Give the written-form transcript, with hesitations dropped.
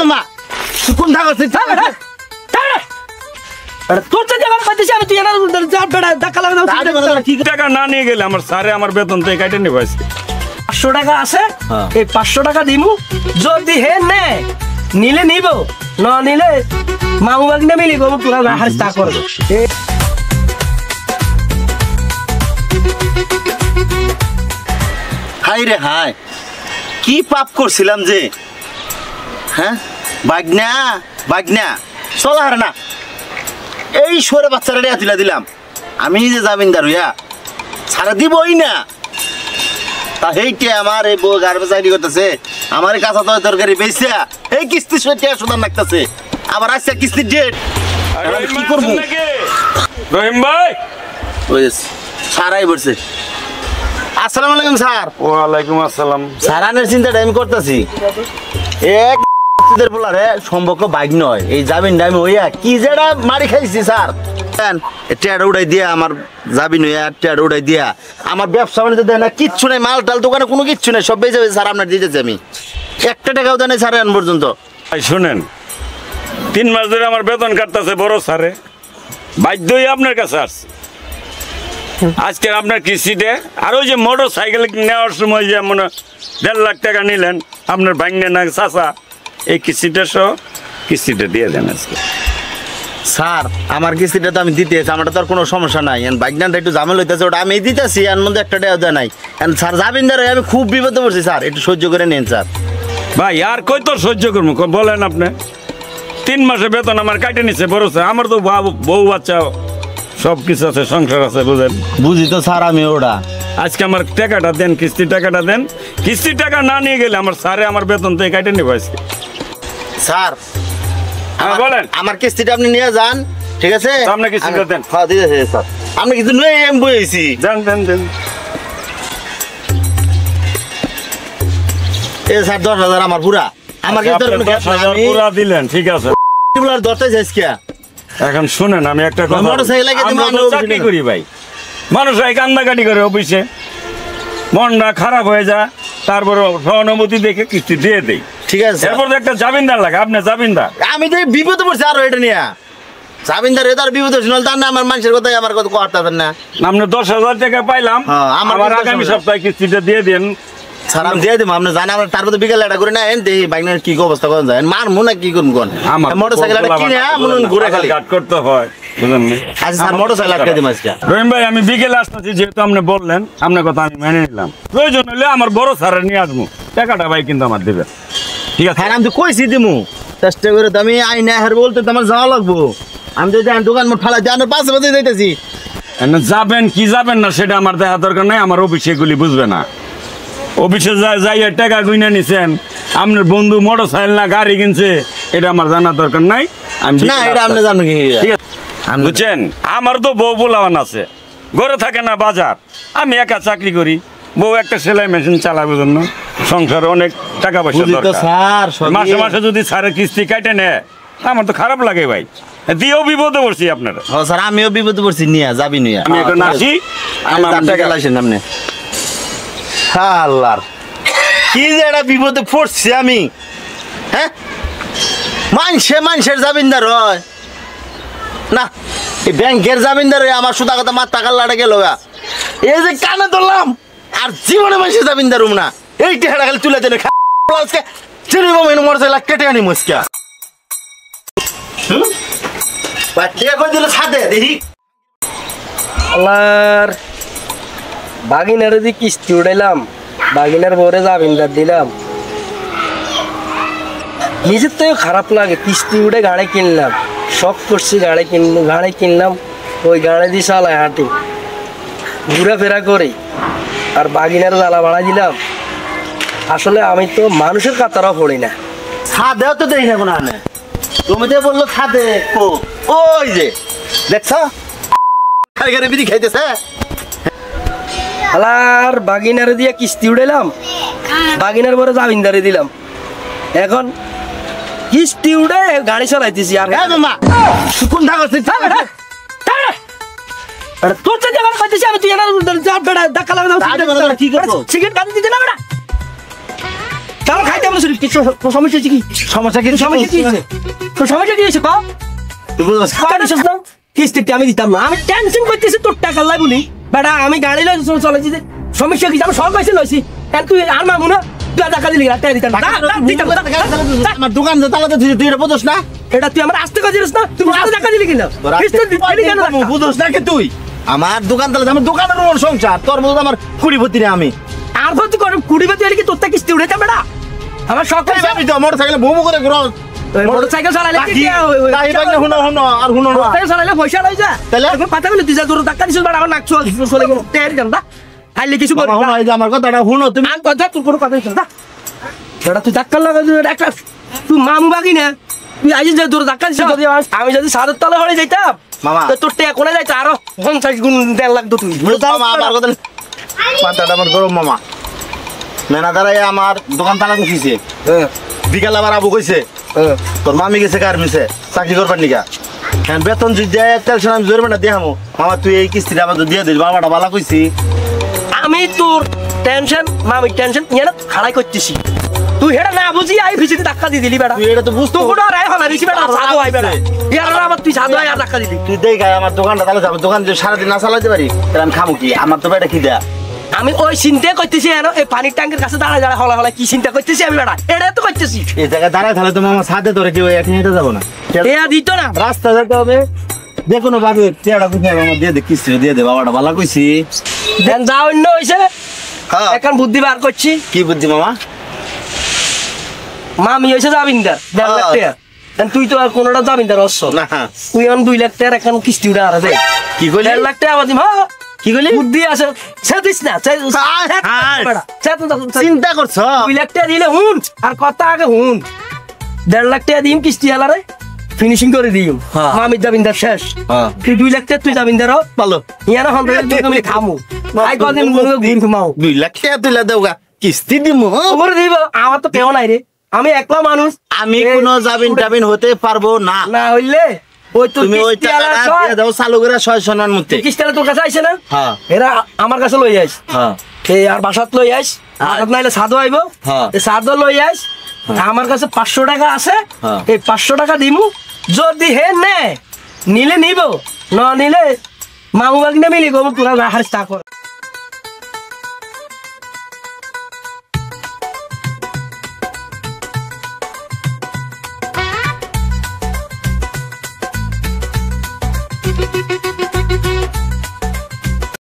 মামা কোন থাকছিস তোর তো জায়গা পাইছিস আমি তুই এনার যা বেড়া ধাক্কা লাগা দাও ঠিক টাকা না নিয়ে গেলে আমার স্যারে আমার বেতন থেকে কাটে নেবে আজকে 500 টাকা আছে এই 500 টাকা দিমু যদি হে নে নিলে নিব না নিলে মামু বাগনে মিলিব তোরা হারিস তা করবে হাই রে হাই কি পাপ করছিলাম যে হ্যাঁ বাগনা বাগনা চল হারে না এই সরে বাচ্চারা দিলা দিলাম আমি যে জামিনদার হইয়া ছাড়া দিবই না তা এইটা আমার এই বউ গার্বে চাকরি করতেছে আমার কাঁচা তরকারি বেচছে এই কিস্তি সইটা সুদান লাগতেছে আবার আসছে কিস্তির ডেট কি করবো রহিম ভাই ওই সারাই পড়ছে আসসালামু আলাইকুম স্যার ওয়ালাইকুম আসসালাম স্যার আনের চিন্তাটা আমি করতেছি এক বলারে সম্পর্ক বাইক নয় এই যাবিন আমি হইয়া কি যেটা মারি খাইছি স্যার টেয়ার উড়াই দিয়া আমার যাবিন হইয়া টেয়ার উড়াই দিয়া আমার ব্যবসা বাণিজ্য দেয় না কিচ্ছু নাই মাল টাল দোকানে কোনো কিচ্ছু নাই সব বেজে স্যার আপনার দিতেছি আমি একটা টাকাও দেয় নাই স্যার এখন পর্যন্ত শুনেন 3 মাস ধরে আমার বেতন কাটতেছে বড় স্যারে বাধ্যই আপনার কাছে আসছে আজকে আপনার কিস্তিতে আর ওই যে মোটর সাইকেল নেওয়ার সময় যে মনে 1.5 লাখ টাকা নিলেন আপনার ভাঙনে না চাচা এই কিস্তিটা সহ কিস্তিটা দিয়ে দেন আজকে স্যার আমার কিস্তিটা তো আমি দিতেছি আমার তো আর কোনো সমস্যা নাই বাইকটা একটু ঝামেলা হইতেছে ওটা আমি দিতেছি এর মধ্যে একটা টাকা দেয় নাই স্যার যাবেন ধরে আমি খুব বিপদে পড়ছি স্যার একটু সহ্য করে নেন স্যার ভাই আর কই তোর সহ্য করবো বলেন আপনি 3 মাসে বেতন আমার কাটে নিচ্ছে বড় স্যার আমার তো বউ বাচ্চা সব কিছু আছে সংসার আছে বুঝেন বুঝি তো স্যার আমি ওটা আজকে আমার টাকাটা দেন কিস্তির টাকাটা দেন কিস্তির টাকা না নিয়ে গেলে আমার স্যারে আমার বেতন থেকে কাটে নেবো আজকে স্যার বলেন আমার কিস্তিটা আপনি নিয়ে যান ঠিক আছে আপনি কিস্তিটা দেন হ্যাঁ দিতেছে স্যার আপনি কিছু নিয়ে আমি বইছি দেন দেন দেন এ স্যার 10,000 আমার পুরা আমার কিস্তি পুরা দিলেন ঠিক আছে 10টাই যাইস কি এখন শুনেন আমি একটা কথা চাকরি করি ভাই মানুষ কান্দাকাটি করে অফিসে মনটা খারাপ হয়ে যায় তারপর সহানুভূতি দেখে কিস্তি দিয়ে দেই ঠিক আছে এরপর একটা জামিনদার লাগে আপনি জামিনদার আমি তো বিপদে পড়ছি আরো এটা নিয়ে জামিনদার এটার বিপদে শুনল তার না আমার মানুষের কথা আমার কথা করতেন না আপনি 10,000 টাকা পাইলাম আমার আগামী সপ্তাহে কিস্তিটা দিয়ে দেন স্যার আমি দিয়ে দেবো আপনি জানেন আমরা তারপরে বিকেলে এটা করে না এন দেখি বাইকের কি অবস্থা করেন যায় মারমু না কি করবো কোন মোটরসাইকেল কিনে ঘুরে খালি কাট করতে হয় বুঝলেন আচ্ছা স্যার মোটরসাইকেল আটকে দিম আজকে রহিম ভাই আমি বিকেলে আসতেছি যেহেতু আপনি বললেন আপনার কথা আমি মেনে নিলাম প্রয়োজন হলে আমার বড় স্যারের নিয়ে আসবো টাকাটা ভাই কিন্তু আমার দেবে ঠিক আছে আমি তো কইছি দিমু চেষ্টা করে তো আমি আই না হের বলতে তো আমার যাওয়া লাগবো আমি তো দোকান মোট ফালা দিয়ে পাশে পাশে যাইতেছি যাবেন কি যাবেন না সেটা আমার দেখা দরকার নাই আমার অফিসে এগুলি বুঝবে না অফিসে যাই টাকা গুইনা নিছেন আপনার বন্ধু মোটর সাইকেল না গাড়ি কিনছে এটা আমার জানার দরকার নাই আমি না এটা আপনি জানেন কি ঠিক আছে বুঝছেন আমার তো বউ পোলাওয়ান আছে ঘরে থাকে না বাজার আমি একা চাকরি করি বউ একটা সেলাই মেশিন চালাবে জন্য সংসারে অনেক টাকা পয়সা দরকার মাসে মাসে যদি স্যারের কিস্তি কাটে নেয় আমার তো খারাপ লাগে ভাই দিয়েও বিপদে পড়ছি আপনারা স্যার আমিও বিপদে পড়ছি নিয়ে যাবি নিয়ে আমি এখন আসি আমার টাকা লাইছেন আপনি আল্লাহর কি যে একটা বিপদে পড়ছি আমি হ্যাঁ মানুষের জামিনদার হয় না এই ব্যাংকের জামিনদার হয়ে আমার সুদা কথা মার টাকার লাড়ে গেল এই যে কানে ধরলাম আর জীবনে মানুষের জামিনদার না এই টেহাটা খালি তুলে দেনে মোটরসাইকেল কেটে আনি মুসকা দিল ছাদে দেখি আল্লাহর বাগিনারে দিয়ে কিস্তি উঠাইলাম বাগিনার পরে জামিনদার দিলাম নিজের তো খারাপ লাগে কিস্তি উঠে গাড়ি কিনলাম শখ করছি গাড়ি কিনলাম ওই গাড়ি দিয়ে চালায় হাঁটি ঘোরাফেরা করি আর বাগিনার জ্বালা ভাড়া দিলাম আসলে আমি তো মানুষের কাতারাও পড়ি না ছাদেও তো দেখি না কোনো আনে তুমি তো বললো ছাদে ওই যে দেখছ গাড়ি বিড়ি খাইতেছে আলার বাগিনারে দিয়ে কিস্তি উঠাইলাম বাগিনার পরে জামিনদারি দিলাম এখন কিস্তি উঠে গাড়ি চালাইতেছি আর কোন তোর তো জায়গা পাইতেছি আমি তুই এনার ধাক্কা লাগা দাও কি করবো সিগারেট গাড়ি দিতে না বেটা তাহলে খাইতে আমরা শরীর কিছু সমস্যা হচ্ছে কি সমস্যা কি সমস্যা কি হয়েছে তোর সমস্যা কি হয়েছে কও তুই বুঝছ না কিস্তিতে আমি দিতাম না আমি টেনশন করতেছি তোর টাকা লাই বলি বেটা আমি গাড়ি লই চলেছি যে সমস্যা কি আমি সব পয়সা লইছি এখন তুই আর মামু না তুই টাকা দিলি টাকা দিতাম আমার দোকান তালা তুই এটা বুঝছ না এটা তুই আমার আসতে কাজিস না তুই টাকা দিলি কিনা বুঝছ না কি তুই আমার দোকান তালা আমার দোকানের ওর সংসার তোর মতো আমার কুড়িপতি না আমি আর ভর্তি করে কুড়ি বাতি হলে কি তোর কিস্তি উড়াইতাম বেটা আমার শখ আমি তো মোটরসাইকেল বউ করে ঘুরো মোটরসাইকেল চালাইলে কি হুনো আর হুনো না মোটরসাইকেল চালাইলে পয়সা লই যা তাহলে? এখন কথা বলি তুই যা তোর টাকা দিছিস বেটা আমার নাক চলে গেল তেরি জান দা আইলে কিছু বল হুনো এই যে আমার কথাটা হুনো তুমি আমি কথা তোর কোনো কথা দিছিস না বেটা তুই ধাক্কা লাগা একটা তুই মামু বাকি না তুই আজ যে তোর ধাক্কা দিছিস আমি যদি সাদের তলে হয়ে যাইতাম মামা। তো তোর টেয়া কোনে যাইতো আরো 50 গুণ দেড় লাগতো তুই মামা আমার কথা মাথাটা আমার গরম মামা মেনাদারাই আমার দোকান তালা দিছে বিকাল আবার আবু কইছে তোর মামি গেছে কার মিছে চাকরি করবার নিকা হ্যাঁ বেতন যদি দেয় তেলশন আমি জোর না দেখামো মামা তুই এই কিস্তিটা আবার দিয়ে দিস বাবাটা বালা কইছি আমি তোর টেনশন মামি টেনশন ইয়ার খাড়াই করতেছি তুই হেডা না বুঝি আই ভিজিতে ধাক্কা দিয়ে দিলি বেটা তুই এটা তো বুঝতো তো কোটা রায় হলা দিছি বেটা সাদো আই বেটা ইয়ার আবার তুই সাদো আই আর ধাক্কা দিলি তুই দেখ আমার দোকানটা তাহলে যাবো দোকান যদি সারাদিন না চালাতে পারি তাহলে আমি খামো কি আমার তো বেটা কি দেয়া আমি ওই চিন্তা করতেছি আর এই পানির ট্যাঙ্কের কাছে দাঁড়ায় দাঁড়ায় হলা হলা কি চিন্তা করতেছি আমি বেটা এটা তো করতেছি এই জায়গায় দাঁড়ায় তাহলে তো মামা সাথে তোরে কেউ এখানে হেঁটে যাবো না এ দিত না রাস্তা যেতে হবে যে কোনো ভাবে চেয়ারটা কোথায় আমার দিয়ে দে কিস্তি দিয়ে দে বাবাটা বালা কইছি দেন যা অন্য হইছে হ্যাঁ এখন বুদ্ধি বার করছি কি বুদ্ধি মামা মামি হইছে জামিনদার 1.5 লাখ টাকা দেন তুই তো আর কোনোটা জামিনদার হচ্ছ না তুই এখন 2 লাখ টাকার এখন কিস্তি উঠে আর দে কি কইলি 1.5 লাখ টাকা দিম হ্যাঁ কি কইলি বুদ্ধি আছে সে দিস না চিন্তা করছ 2 লাখ টাকা দিলে হুন আর কথা আগে হুন 1.5 লাখ টাকা দিম কিস্তি হালারে ফিনিশিং করে দিম হ্যাঁ। মামির জামিনদার শেষ হ্যাঁ। তুই 2 লাখ টাকা তুই জামিনদার হ ভালো ইয়ার হন তুমি থামু আই কদিন ঘুম ঘুমাও 2 লাখ টাকা তুইলা দেওগা কিস্তি দিমু ওরে দিব আমার তো কেউ নাই রে আমি একলা মানুষ আমি কোনো জামিন হতে পারবো না না হইলে ওই তো তুমি ওই কিস্তি টাকাটা আলার দিয়ে দাও চালু করে 600 টাকার মধ্যে কিস্তি আলা তোর কাছে আইছে না হ্যাঁ এরা আমার কাছে লই আইস হ্যাঁ এই আর বাসাত লই আইস বাসাত নাইলে সাদো আইব হ্যাঁ। এই সাদো লই আইস আমার কাছে 500 টাকা আছে হ্যাঁ। এই 500 টাকা দিমু যদি হে নে নিলে নিব না নিলে মামু বাগনে মিলি গো তোরা হারিস তা কর